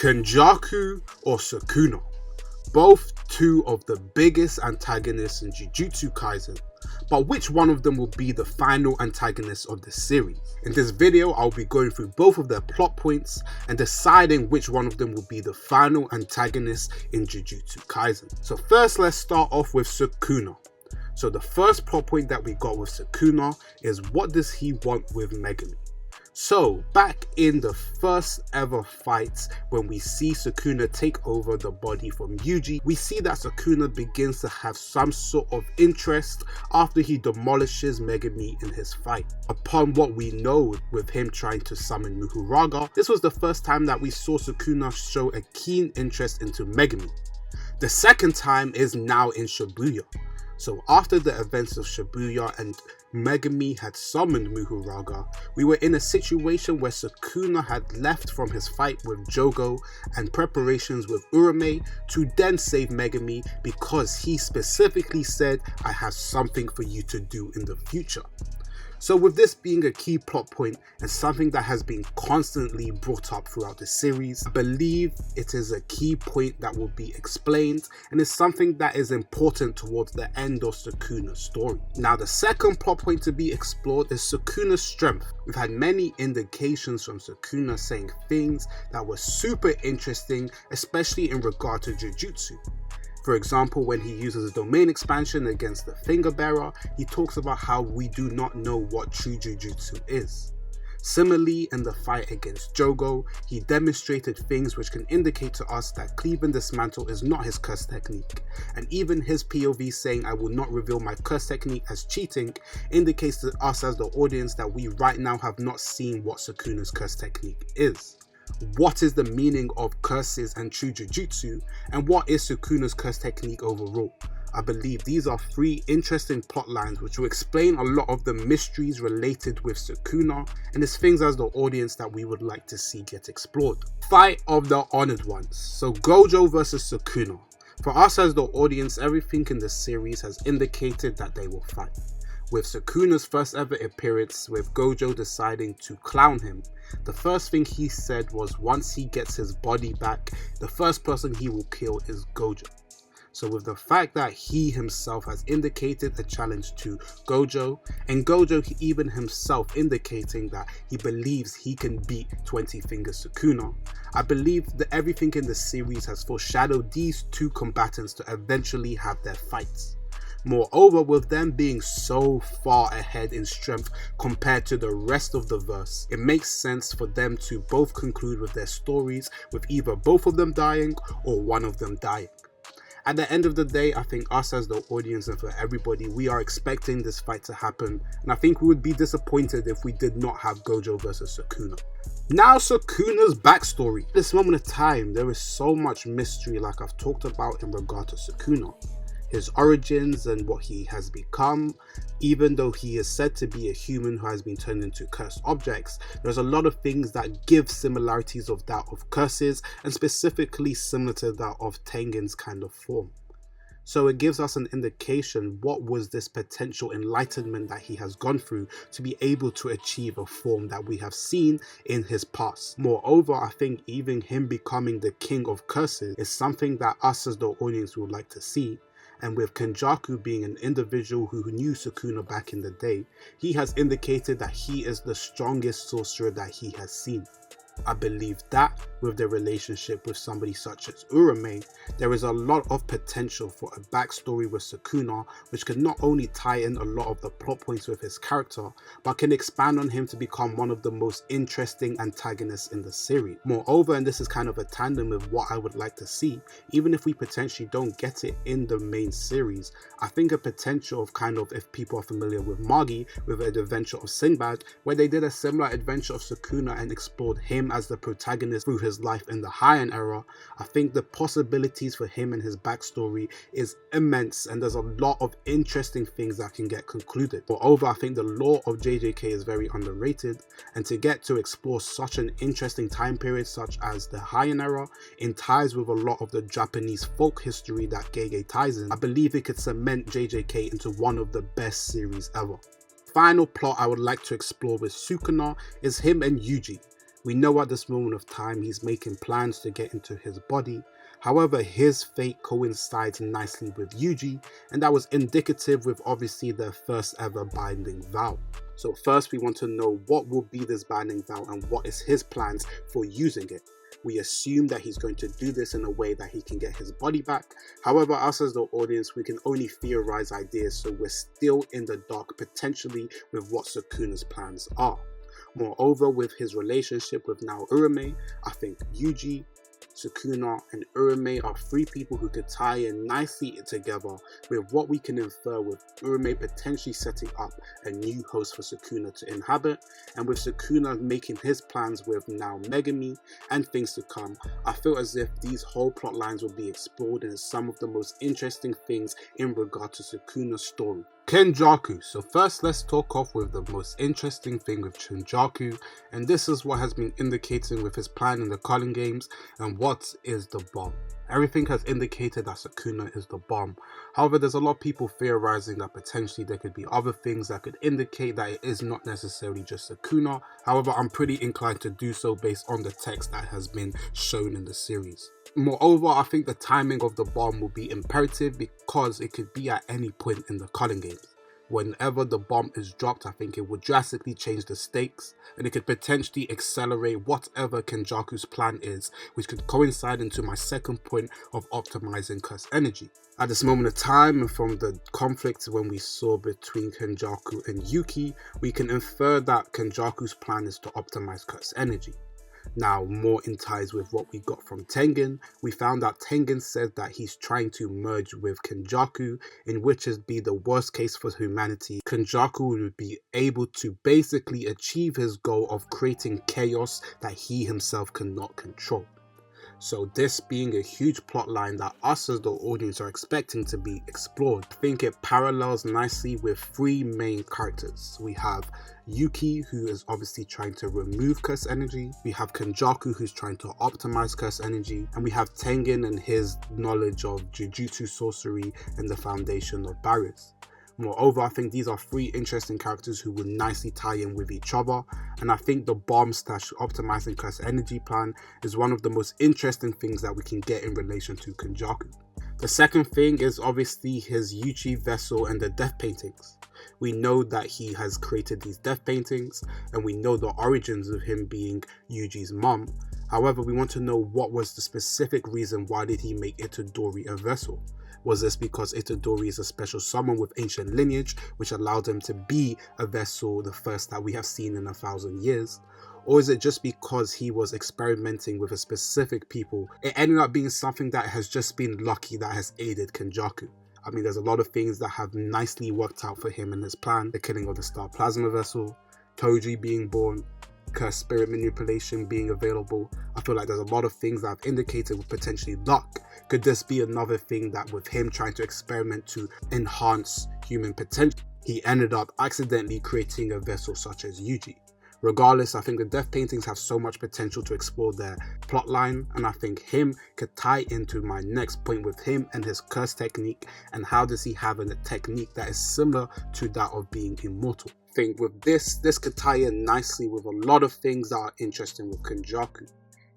Kenjaku or Sukuna, both two of the biggest antagonists in Jujutsu Kaisen, but which one of them will be the final antagonist of the series? In this video, I'll be going through both of their plot points and deciding which one of them will be the final antagonist in Jujutsu Kaisen. So first, let's start off with Sukuna. So the first plot point that we got with Sukuna is, what does he want with Megumi? So back in the first ever fight, when we see Sukuna take over the body from Yuji, we see that Sukuna begins to have some sort of interest after he demolishes Megumi in his fight. Upon what we know with him trying to summon Muhuraga, this was the first time that we saw Sukuna show a keen interest into Megumi. The second time is now in Shibuya. So after the events of Shibuya and Megumi had summoned Muhuraga, we were in a situation where Sukuna had left from his fight with Jogo and preparations with Urame to then save Megumi, because he specifically said, "I have something for you to do in the future." So with this being a key plot point and something that has been constantly brought up throughout the series, I believe it is a key point that will be explained and is something that is important towards the end of Sukuna's story. Now, the second plot point to be explored is Sukuna's strength. We've had many indications from Sukuna saying things that were super interesting, especially in regard to Jujutsu. For example, when he uses a domain expansion against the finger bearer, he talks about how we do not know what true Jujutsu is. Similarly, in the fight against Jogo, he demonstrated things which can indicate to us that Cleave and Dismantle is not his curse technique, and even his POV saying, "I will not reveal my curse technique" as cheating, indicates to us as the audience that we right now have not seen what Sukuna's curse technique is. What is the meaning of curses and true Jujutsu, and what is Sukuna's curse technique overall? I believe these are three interesting plot lines which will explain a lot of the mysteries related with Sukuna, and it's things as the audience that we would like to see get explored. Fight of the Honored Ones. So Gojo versus Sukuna. For us as the audience, everything in the series has indicated that they will fight. With Sukuna's first ever appearance, with Gojo deciding to clown him, the first thing he said was once he gets his body back, the first person he will kill is Gojo. So with the fact that he himself has indicated a challenge to Gojo, and Gojo even himself indicating that he believes he can beat 20 Fingers Sukuna, I believe that everything in the series has foreshadowed these two combatants to eventually have their fights. Moreover, with them being so far ahead in strength compared to the rest of the verse, it makes sense for them to both conclude with their stories with either both of them dying or one of them dying. At the end of the day, I think us as the audience and for everybody, we are expecting this fight to happen, and I think we would be disappointed if we did not have Gojo versus Sukuna. Now, Sukuna's backstory. At this moment of time, there is so much mystery, like I've talked about, in regard to Sukuna. His origins and what he has become. Even though he is said to be a human who has been turned into cursed objects, there's a lot of things that give similarities of that of curses, and specifically similar to that of Tengen's kind of form. So it gives us an indication what was this potential enlightenment that he has gone through to be able to achieve a form that we have seen in his past. Moreover, I think even him becoming the king of curses is something that us as the audience would like to see. And with Kenjaku being an individual who knew Sukuna back in the day, he has indicated that he is the strongest sorcerer that he has seen. I believe that with the relationship with somebody such as Urame, there is a lot of potential for a backstory with Sukuna, which can not only tie in a lot of the plot points with his character, but can expand on him to become one of the most interesting antagonists in the series. Moreover, and this is kind of a tandem with what I would like to see, even if we potentially don't get it in the main series, I think a potential of kind of, if people are familiar with Magi, with an adventure of Sinbad, where they did a similar adventure of Sukuna and explored him as the protagonist through his life in the Heian era, I think the possibilities for him and his backstory is immense, and there's a lot of interesting things that can get concluded. Moreover, I think the lore of JJK is very underrated, and to get to explore such an interesting time period such as the Heian era in ties with a lot of the Japanese folk history that Gege ties in, I believe it could cement JJK into one of the best series ever. Final plot I would like to explore with Sukuna is him and Yuji. We know at this moment of time he's making plans to get into his body. However, his fate coincides nicely with Yuji, and that was indicative with obviously their first ever binding vow. So first we want to know what will be this binding vow and what is his plans for using it. We assume that he's going to do this in a way that he can get his body back. However, us as the audience, we can only theorize ideas, so we're still in the dark potentially with what Sukuna's plans are. Moreover, with his relationship with now Urame, I think Yuji, Sukuna and Urame are three people who could tie in nicely together with what we can infer with Urame potentially setting up a new host for Sukuna to inhabit, and with Sukuna making his plans with now Megami and things to come. I feel as if these whole plot lines will be explored and some of the most interesting things in regard to Sukuna's story. Kenjaku. So first let's talk off with the most interesting thing with Kenjaku, and this is what has been indicating with his plan in the CUlling games, and what is the bomb. Everything has indicated that Sukuna is the bomb. However, there's a lot of people theorizing that potentially there could be other things that could indicate that it is not necessarily just Sukuna. However, I'm pretty inclined to do so based on the text that has been shown in the series. Moreover, I think the timing of the bomb will be imperative because it could be at any point in the CUlling games. Whenever the bomb is dropped, I think it would drastically change the stakes, and it could potentially accelerate whatever Kenjaku's plan is, which could coincide into my second point of optimizing curse energy. At this moment of time, and from the conflict when we saw between Kenjaku and Yuki, we can infer that Kenjaku's plan is to optimize curse energy. Now, more in ties with what we got from Tengen, we found that Tengen said that he's trying to merge with Kenjaku, in which would be the worst case for humanity. Kenjaku would be able to basically achieve his goal of creating chaos that he himself cannot control. So this being a huge plot line that us as the audience are expecting to be explored, I think it parallels nicely with three main characters. We have Yuki, who is obviously trying to remove curse energy, we have Kenjaku, who's trying to optimize curse energy, and we have Tengen and his knowledge of Jujutsu sorcery and the foundation of barriers. Moreover, I think these are three interesting characters who would nicely tie in with each other, and I think the bomb / optimizing curse energy plan is one of the most interesting things that we can get in relation to Kenjaku. The second thing is obviously his Yuchi vessel and the death paintings. We know that he has created these death paintings, and we know the origins of him being Yuji's mom. However, we want to know what was the specific reason why did he make Itadori a vessel. Was this because Itadori is a special summon with ancient lineage, which allowed him to be a vessel, the first that we have seen in 1,000 years? Or is it just because he was experimenting with a specific people? It ended up being something that has just been lucky that has aided Kenjaku. I mean, there's a lot of things that have nicely worked out for him in his plan. The killing of the Star Plasma Vessel, Toji being born, curse spirit manipulation being available. I feel like there's a lot of things that have indicated with potentially luck. Could this be another thing that with him trying to experiment to enhance human potential, he ended up accidentally creating a vessel such as Yuji? Regardless, I think the death paintings have so much potential to explore their plotline, and I think him could tie into my next point with him and his curse technique, and how does he have a technique that is similar to that of being immortal. I think with this could tie in nicely with a lot of things that are interesting with Kenjaku.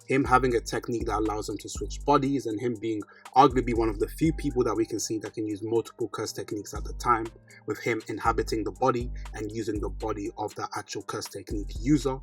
Him having a technique that allows him to switch bodies, and him being arguably one of the few people that we can see that can use multiple curse techniques at the time, with him inhabiting the body and using the body of the actual curse technique user.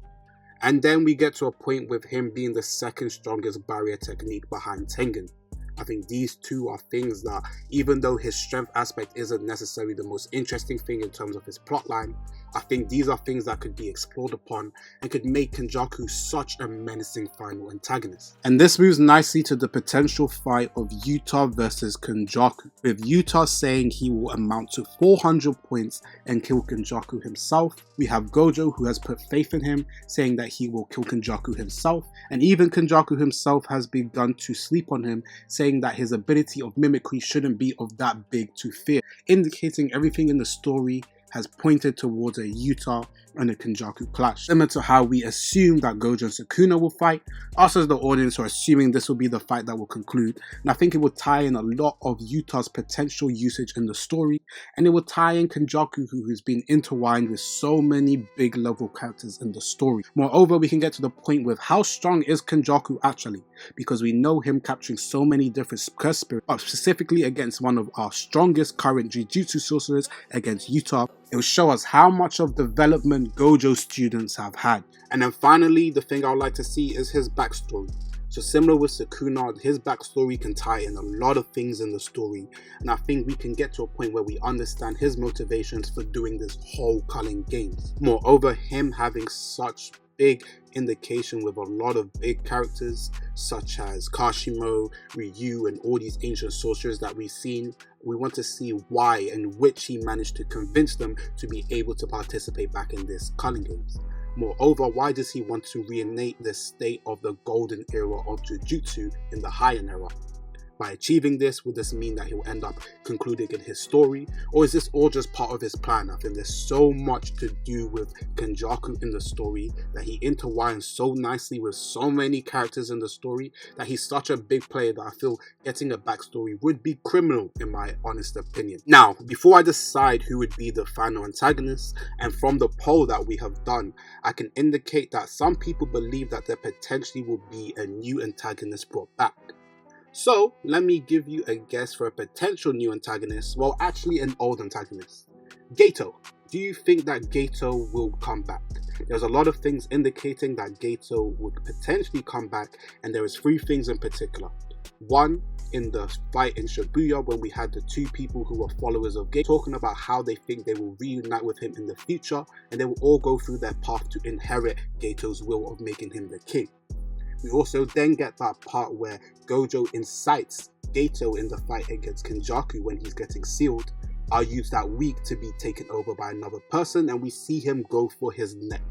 And then we get to a point with him being the second strongest barrier technique behind Tengen. I think these two are things that, even though his strength aspect isn't necessarily the most interesting thing in terms of his plotline, I think these are things that could be explored upon and could make Kenjaku such a menacing final antagonist. And this moves nicely to the potential fight of Yuta versus Kenjaku, with Yuta saying he will amount to 400 points and kill Kenjaku himself. We have Gojo, who has put faith in him, saying that he will kill Kenjaku himself, and even Kenjaku himself has begun to sleep on him, saying that his ability of mimicry shouldn't be of that big to fear, indicating everything in the story has pointed towards a Yuta and the Kenjaku clash. Similar to how we assume that Gojo and Sukuna will fight, us as the audience are assuming this will be the fight that will conclude, and I think it will tie in a lot of Yuta's potential usage in the story, and it will tie in Kenjaku, who has been intertwined with so many big level characters in the story. Moreover, we can get to the point with how strong is Kenjaku actually, because we know him capturing so many different curse spirits, but specifically against one of our strongest current Jujutsu sorcerers, against Yuta. It will show us how much of development Gojo students have had. And then finally, the thing I would like to see is his backstory. So similar with Sukuna, his backstory can tie in a lot of things in the story, and I think we can get to a point where we understand his motivations for doing this whole CUlling games. Moreover, him having such big indication with a lot of big characters such as Kashimo, Ryu, and all these ancient sorcerers that we've seen, we want to see why and which he managed to convince them to be able to participate back in this CUlling games. Moreover, why does he want to reignite the state of the golden era of Jujutsu in the Heian era? By achieving this, would this mean that he'll end up concluding in his story, or is this all just part of his plan? I think there's so much to do with Kenjaku in the story, that he intertwines so nicely with so many characters in the story, that he's such a big player that I feel getting a backstory would be criminal in my honest opinion. Now, before I decide who would be the final antagonist, and from the poll that we have done, I can indicate that some people believe that there potentially will be a new antagonist brought back. So, let me give you a guess for a potential new antagonist, well actually an old antagonist. Geto. Do you think that Geto will come back? There's a lot of things indicating that Geto would potentially come back, and there is 3 things in particular. One, in the fight in Shibuya when we had the 2 people who were followers of Geto talking about how they think they will reunite with him in the future, and they will all go through their path to inherit Geto's will of making him the king. We also then get that part where Gojo incites Geto in the fight against Kenjaku when he's getting sealed, argues that week to be taken over by another person, and we see him go for his neck.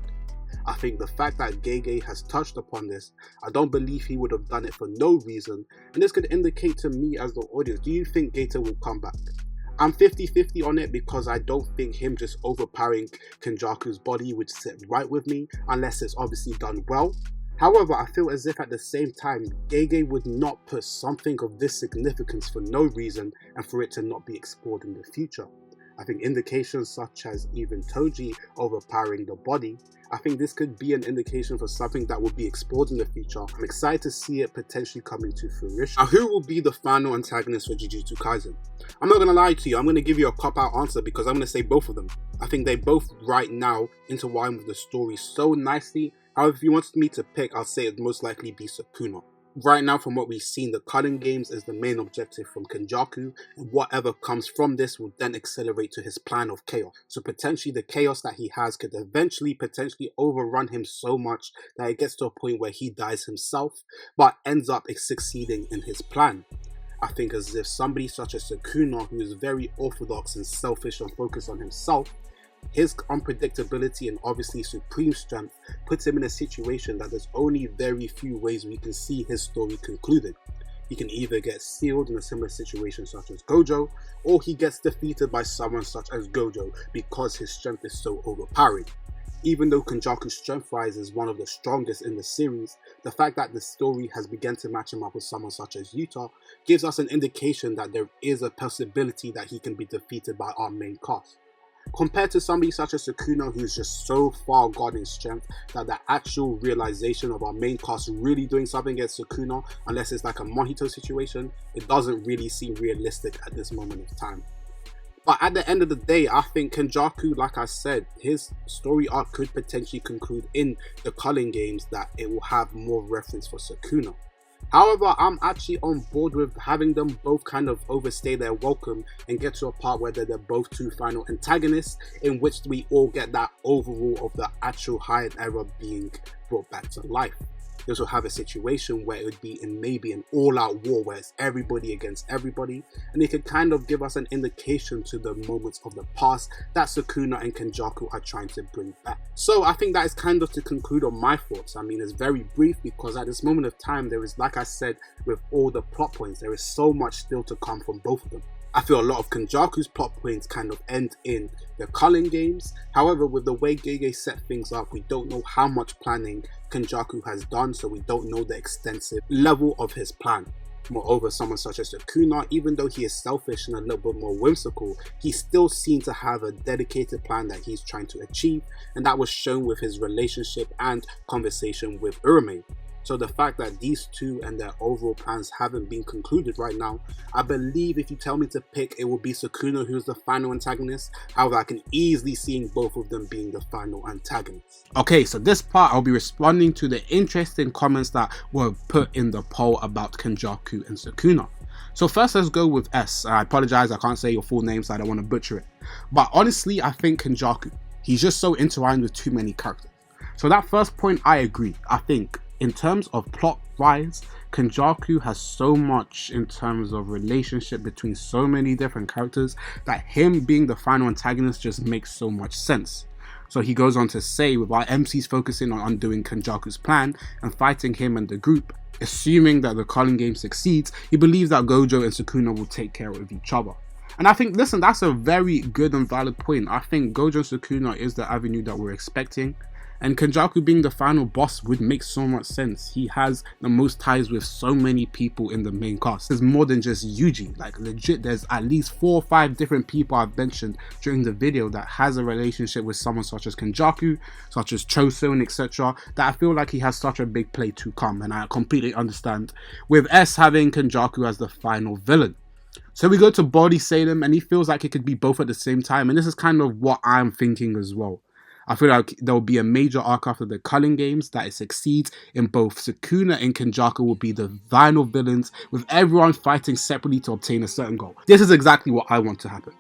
I think the fact that Gege has touched upon this, I don't believe he would have done it for no reason, and this could indicate to me as the audience, do you think Geto will come back? I'm 50-50 on it because I don't think him just overpowering Kenjaku's body would sit right with me, unless it's obviously done well. However, I feel as if at the same time, Gege would not put something of this significance for no reason and for it to not be explored in the future. I think indications such as even Toji overpowering the body, I think this could be an indication for something that will be explored in the future. I'm excited to see it potentially coming to fruition. Now, who will be the final antagonist for Jujutsu Kaisen? I'm not going to lie to you, I'm going to give you a cop-out answer because I'm going to say both of them. I think they both right now intertwine with the story so nicely. However, if you wanted me to pick, I'll say it'd most likely be Sukuna. Right now, from what we've seen, the CUlling games is the main objective from Kenjaku, and whatever comes from this will then accelerate to his plan of chaos. So potentially the chaos that he has could eventually potentially overrun him so much that it gets to a point where he dies himself, but ends up succeeding in his plan. I think as if somebody such as Sukuna, who is very orthodox and selfish and focused on himself, his unpredictability and obviously supreme strength puts him in a situation that there's only very few ways we can see his story concluded. He can either get sealed in a similar situation such as Gojo, or he gets defeated by someone such as Gojo because his strength is so overpowering. Even though Kenjaku's strength rise is one of the strongest in the series, the fact that the story has begun to match him up with someone such as Yuta gives us an indication that there is a possibility that he can be defeated by our main cast. Compared to somebody such as Sukuna, who's just so far gone in strength that the actual realization of our main cast really doing something against Sukuna, unless it's like a Mohito situation, it doesn't really seem realistic at this moment of time. But at the end of the day, I think Kenjaku, like I said, his story arc could potentially conclude in the CUlling games, that it will have more reference for Sukuna. However, I'm actually on board with having them both kind of overstay their welcome and get to a part where they're both 2 final antagonists, in which we all get that overall of the actual Heian era being brought back to life. This will have a situation where it would be in maybe an all-out war where it's everybody against everybody, and it could kind of give us an indication to the moments of the past that Sukuna and Kenjaku are trying to bring back. So I think that is kind of to conclude on my thoughts. I mean, it's very brief because at this moment of time there is, like I said, with all the plot points, there is so much still to come from both of them. I feel a lot of Kenjaku's plot points kind of end in the CUlling games. However, with the way Gege set things up, we don't know how much planning Kenjaku has done, so we don't know the extensive level of his plan. Moreover, someone such as Sukuna, even though he is selfish and a little bit more whimsical, he still seemed to have a dedicated plan that he's trying to achieve, and that was shown with his relationship and conversation with Urame. So the fact that these two and their overall plans haven't been concluded right now, I believe if you tell me to pick, it will be Sukuna who's the final antagonist. However, I can easily see both of them being the final antagonists. Okay, so this part I'll be responding to the interesting comments that were put in the poll about Kenjaku and Sukuna. So first, let's go with S. I apologize, I can't say your full name, so I don't want to butcher it. But honestly, I think Kenjaku, he's just so intertwined with too many characters. So that first point, I agree. I think in terms of plot wise, Kenjaku has so much in terms of relationship between so many different characters that him being the final antagonist just makes so much sense. So he goes on to say, with our MCs focusing on undoing Kenjaku's plan and fighting him and the group, assuming that the CUlling game succeeds, he believes that Gojo and Sukuna will take care of each other. And I think, listen, that's a very good and valid point. I think Gojo and Sukuna is the avenue that we're expecting. And Kenjaku being the final boss would make so much sense. He has the most ties with so many people in the main cast. There's more than just Yuji, like legit there's at least 4 or 5 different people I've mentioned during the video that has a relationship with someone such as Kenjaku, such as Choso and etc. that I feel like he has such a big play to come, and I completely understand with S having Kenjaku as the final villain. So we go to Body Salem and he feels like it could be both at the same time, and this is kind of what I'm thinking as well. I feel like there will be a major arc after the CUlling games that it succeeds in both Sukuna and Kenjaku will be the final villains, with everyone fighting separately to obtain a certain goal. This is exactly what I want to happen.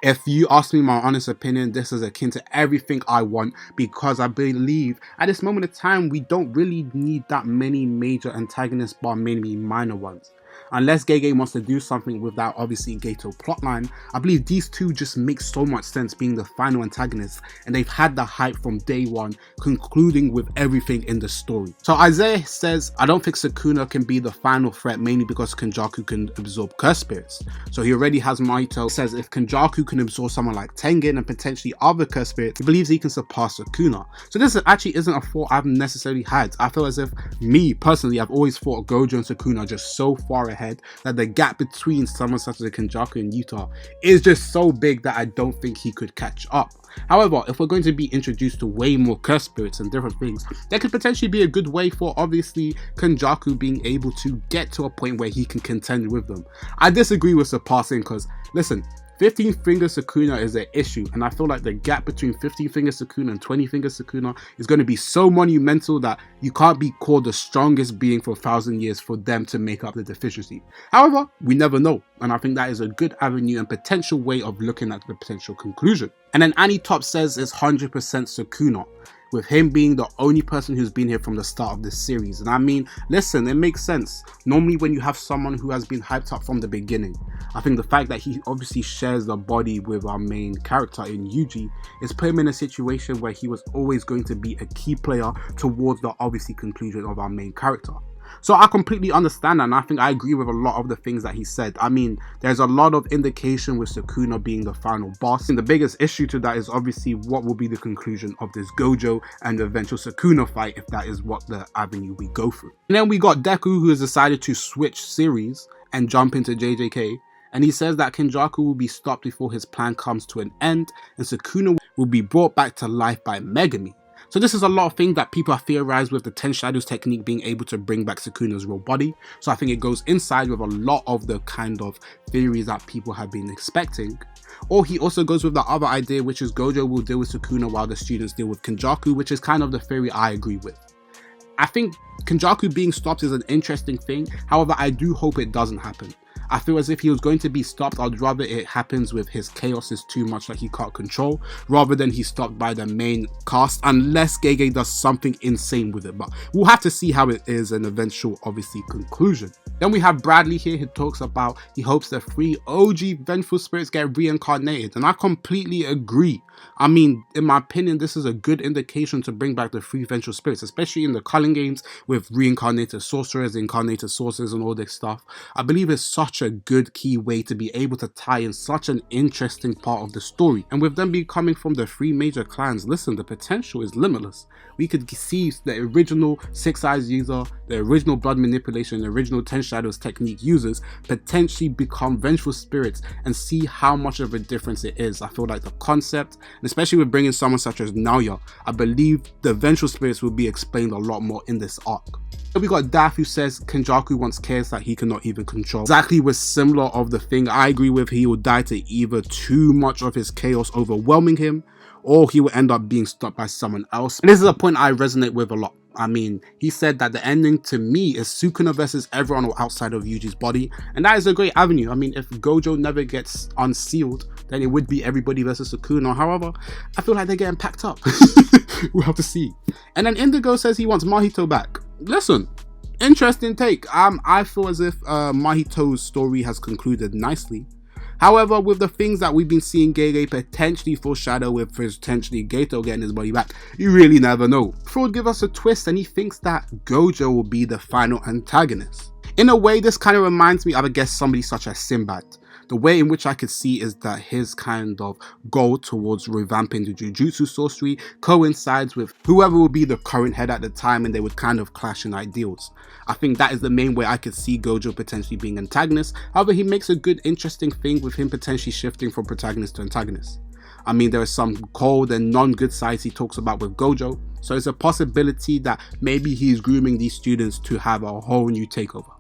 If you ask me my honest opinion, this is akin to everything I want, because I believe at this moment in time we don't really need that many major antagonists but maybe minor ones. Unless Gege wants to do something with that obviously Gato plotline, I believe these two just make so much sense being the final antagonists, and they've had the hype from day one, concluding with everything in the story. So Isaiah says, I don't think Sukuna can be the final threat, mainly because Kenjaku can absorb curse spirits. So he already has Mahito. Says if Kenjaku can absorb someone like Tengen and potentially other curse spirits, he believes he can surpass Sukuna. So this actually isn't a thought I've necessarily had. I feel as if me personally, I've always thought Gojo and Sukuna are just so far ahead that the gap between someone such as Kenjaku and Yuta is just so big that I don't think he could catch up. However, if we're going to be introduced to way more curse spirits and different things, that could potentially be a good way for obviously Kenjaku being able to get to a point where he can contend with them. I disagree with surpassing because, listen, 15 finger Sukuna is an issue, and I feel like the gap between 15 finger Sukuna and 20 finger Sukuna is going to be so monumental that you can't be called the strongest being for 1,000 years for them to make up the deficiency. However, we never know, and I think that is a good avenue and potential way of looking at the potential conclusion. And then Annie Top says it's 100% Sukuna, with him being the only person who's been here from the start of this series. And I mean, listen, it makes sense. Normally when you have someone who has been hyped up from the beginning, I think the fact that he obviously shares the body with our main character in Yuji is put him in a situation where he was always going to be a key player towards the obviously conclusion of our main character. So I completely understand that, and I think I agree with a lot of the things that he said. I mean, there's a lot of indication with Sukuna being the final boss, and the biggest issue to that is obviously what will be the conclusion of this Gojo and the eventual Sukuna fight, if that is what the avenue we go through. And then we got Deku, who has decided to switch series and jump into JJK, and he says that Kenjaku will be stopped before his plan comes to an end, and Sukuna will be brought back to life by Megami. So this is a lot of things that people have theorized with the 10 Shadows technique being able to bring back Sukuna's real body. So I think it goes inside with a lot of the kind of theories that people have been expecting. Or he also goes with the other idea, which is Gojo will deal with Sukuna while the students deal with Kenjaku, which is kind of the theory I agree with. I think Kenjaku being stopped is an interesting thing. However, I do hope it doesn't happen. I feel as if he was going to be stopped, I'd rather it happens with his chaos is too much that he can't control, rather than he's stopped by the main cast, unless Gege does something insane with it. But we'll have to see how it is an eventual, obviously, conclusion. Then we have Bradley here who talks about he hopes the 3 OG vengeful spirits get reincarnated, and I completely agree. I mean, in my opinion, this is a good indication to bring back the 3 vengeful spirits, especially in the CUlling games with reincarnated sorcerers, incarnated sorcerers and all this stuff. I believe it's such a good key way to be able to tie in such an interesting part of the story. And with them be coming from the 3 major clans, listen, the potential is limitless. We could see the original 6 Eyes user, the original blood manipulation, the original 10 Shadows technique users potentially become vengeful spirits and see how much of a difference it is. I feel like the concept, and especially with bringing someone such as Naoya, I believe the vengeful spirits will be explained a lot more in this arc. Then we got Daph who says Kenjaku wants chaos that he cannot even control. Exactly was similar of the thing. I agree with he will die to either too much of his chaos overwhelming him, or he will end up being stopped by someone else. And this is a point I resonate with a lot. I mean, he said that the ending to me is Sukuna versus everyone outside of Yuji's body, and that is a great avenue. I mean, if Gojo never gets unsealed, then it would be everybody versus Sukuna. However, I feel like they're getting packed up. We'll have to see. And then Indigo says he wants Mahito back. Listen, interesting take. I feel as if Mahito's story has concluded nicely. However, with the things that we've been seeing Gege potentially foreshadow with potentially Geto getting his body back, you really never know. Fraud give us a twist and he thinks that Gojo will be the final antagonist. In a way, this kind of reminds me of, I guess, somebody such as Sinbad. The way in which I could see is that his kind of goal towards revamping the Jujutsu sorcery coincides with whoever will be the current head at the time, and they would kind of clash in ideals. I think that is the main way I could see Gojo potentially being antagonist. However, he makes a good interesting thing with him potentially shifting from protagonist to antagonist. I mean, there are some cold and non-good sides he talks about with Gojo, so it's a possibility that maybe he's grooming these students to have a whole new takeover.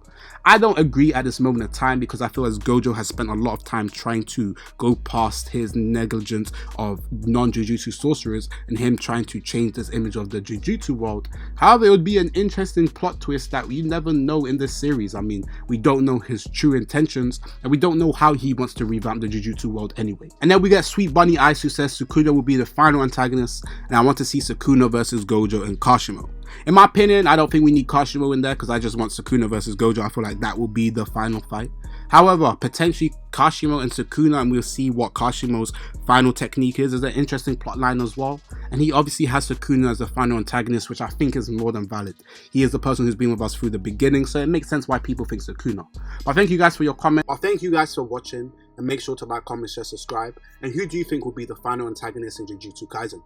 I don't agree at this moment of time because I feel as Gojo has spent a lot of time trying to go past his negligence of non-Jujutsu sorcerers and him trying to change this image of the Jujutsu world. However, it would be an interesting plot twist that we never know in this series. I mean, we don't know his true intentions and we don't know how he wants to revamp the Jujutsu world anyway. And then we get Sweet Bunny Ice who says Sukuna will be the final antagonist and I want to see Sukuna versus Gojo and Kashimo. In my opinion, I don't think we need Kashimo in there because I just want Sukuna versus Gojo. I feel like that will be the final fight. However, potentially Kashimo and Sukuna, and we'll see what Kashimo's final technique is an interesting plotline as well. And he obviously has Sukuna as the final antagonist, which I think is more than valid. He is the person who's been with us through the beginning, so it makes sense why people think Sukuna. But thank you guys for your comment. Thank you guys for watching, and make sure to like, comment, share, subscribe. And who do you think will be the final antagonist in Jujutsu Kaisen?